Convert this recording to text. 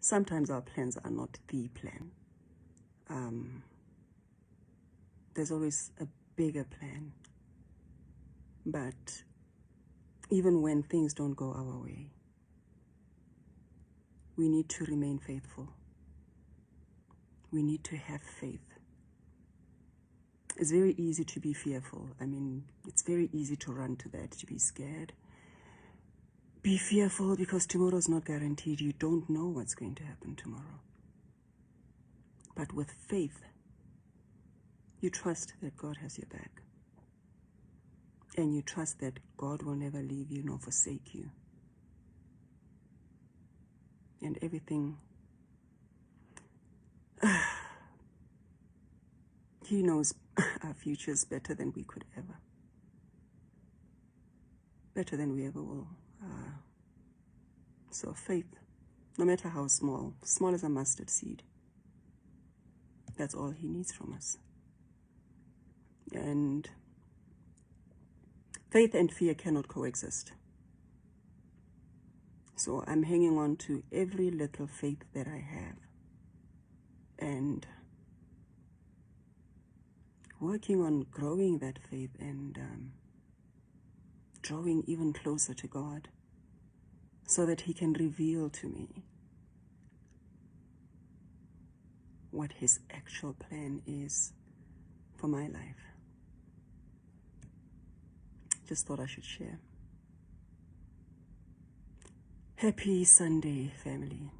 sometimes our plans are not the plan. There's always a bigger plan. But even when things don't go our way, we need to remain faithful. We need to have faith. It's very easy to be fearful. I mean, it's very easy to run to that, to be scared. Be fearful because tomorrow's not guaranteed. You don't know what's going to happen tomorrow. But with faith, you trust that God has your back. And you trust that God will never leave you nor forsake you. And everything, He knows our futures better than we could ever. Better than we ever will. So faith, no matter how small as a mustard seed, that's all He needs from us. And faith and fear cannot coexist. So I'm hanging on to every little faith that I have and working on growing that faith and drawing even closer to God so that He can reveal to me what His actual plan is for my life. Just thought I should share. Happy Sunday, family.